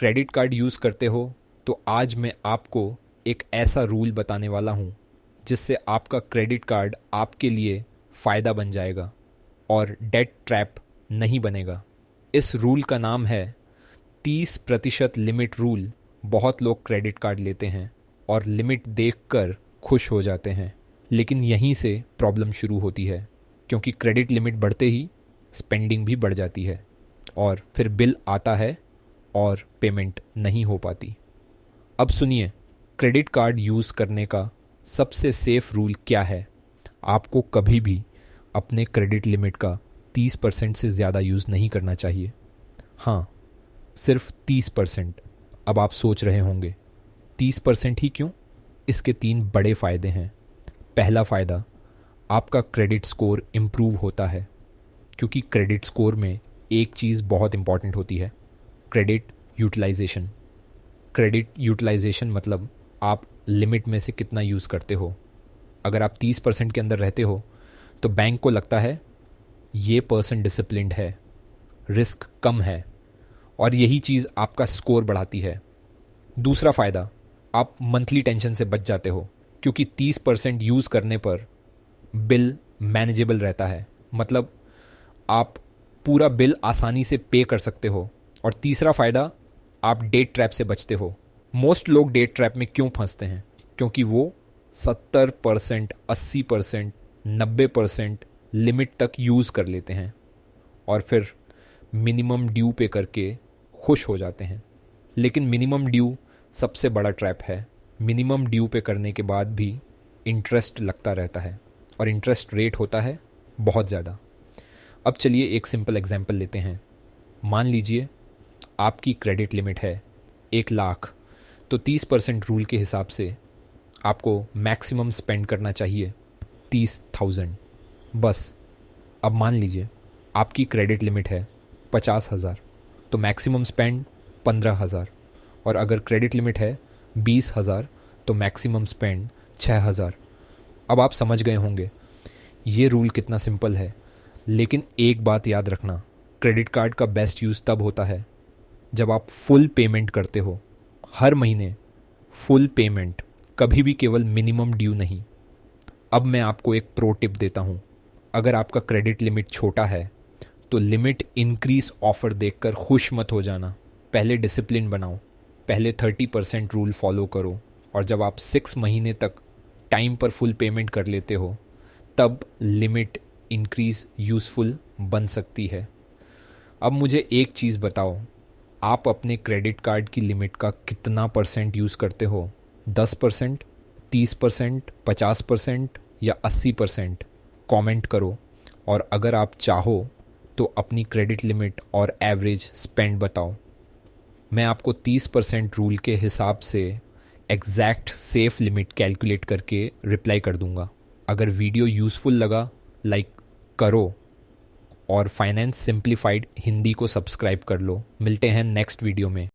Credit card use करते हो तो आज मैं आपको एक ऐसा रूल बताने वाला हूँ जिससे आपका क्रेडिट कार्ड आपके लिए फ़ायदा बन जाएगा और डेट ट्रैप नहीं बनेगा। इस रूल का नाम है 30% लिमिट रूल। बहुत लोग क्रेडिट कार्ड लेते हैं और लिमिट देखकर खुश हो जाते हैं, लेकिन यहीं से प्रॉब्लम शुरू होती है क्योंकि क्रेडिट लिमिट बढ़ते ही स्पेंडिंग भी बढ़ जाती है और फिर बिल आता है और पेमेंट नहीं हो पाती। अब सुनिए, क्रेडिट कार्ड यूज़ करने का सबसे सेफ रूल क्या है। आपको कभी भी अपने क्रेडिट लिमिट का 30% से ज़्यादा यूज़ नहीं करना चाहिए। हाँ, सिर्फ 30%। अब आप सोच रहे होंगे 30% ही क्यों? इसके 3 बड़े फ़ायदे हैं। पहला फ़ायदा, आपका क्रेडिट स्कोर इम्प्रूव होता है क्योंकि क्रेडिट स्कोर में एक चीज़ बहुत इंपॉर्टेंट होती है, क्रेडिट यूटिलाइजेशन। क्रेडिट यूटिलाइजेशन मतलब आप लिमिट में से कितना यूज़ करते हो। अगर आप 30% के अंदर रहते हो तो बैंक को लगता है ये पर्सन डिसिप्लिन्ड है, रिस्क कम है, और यही चीज़ आपका स्कोर बढ़ाती है। दूसरा फ़ायदा, आप मंथली टेंशन से बच जाते हो क्योंकि 30% यूज़ करने पर बिल मैनेजेबल रहता है। मतलब आप पूरा बिल आसानी से पे कर सकते हो। और तीसरा फ़ायदा, आप डेट ट्रैप से बचते हो। मोस्ट लोग डेट ट्रैप में क्यों फंसते हैं? क्योंकि वो 70%, 80%, 90% लिमिट तक यूज़ कर लेते हैं और फिर मिनिमम ड्यू पे करके खुश हो जाते हैं। लेकिन मिनिमम ड्यू सबसे बड़ा ट्रैप है। मिनिमम ड्यू पे करने के बाद भी इंटरेस्ट लगता रहता है और इंटरेस्ट रेट होता है बहुत ज़्यादा। अब चलिए एक सिंपल एग्जांपल लेते हैं। मान लीजिए आपकी क्रेडिट लिमिट है 1 लाख, तो 30% रूल के हिसाब से आपको मैक्सिमम स्पेंड करना चाहिए 30,000 बस। अब मान लीजिए आपकी क्रेडिट लिमिट है 50,000, तो मैक्सिमम स्पेंड 15,000। और अगर क्रेडिट लिमिट है 20,000 तो मैक्सिमम स्पेंड 6,000। अब आप समझ गए होंगे ये रूल कितना सिंपल है। लेकिन एक बात याद रखना, क्रेडिट कार्ड का बेस्ट यूज़ तब होता है जब आप फुल पेमेंट करते हो। हर महीने फुल पेमेंट, कभी भी केवल मिनिमम ड्यू नहीं। अब मैं आपको एक प्रो टिप देता हूँ। अगर आपका क्रेडिट लिमिट छोटा है तो लिमिट इंक्रीज ऑफर देखकर खुश मत हो जाना। पहले डिसिप्लिन बनाओ, पहले 30% रूल फॉलो करो, और जब आप 6 महीने तक टाइम पर फुल पेमेंट कर लेते हो तब लिमिट इंक्रीज यूज़फुल बन सकती है। अब मुझे एक चीज़ बताओ, आप अपने क्रेडिट कार्ड की लिमिट का कितना परसेंट यूज़ करते हो? 10%, 30%, 50% या 80%? कमेंट करो। और अगर आप चाहो तो अपनी क्रेडिट लिमिट और एवरेज स्पेंड बताओ। मैं आपको 30% रूल के हिसाब से एग्जैक्ट सेफ लिमिट कैलकुलेट करके रिप्लाई कर दूंगा। अगर वीडियो यूज़फुल लगा, लाइक करो और फाइनेंस सिंप्लीफाइड हिंदी को सब्सक्राइब कर लो। मिलते हैं नेक्स्ट वीडियो में।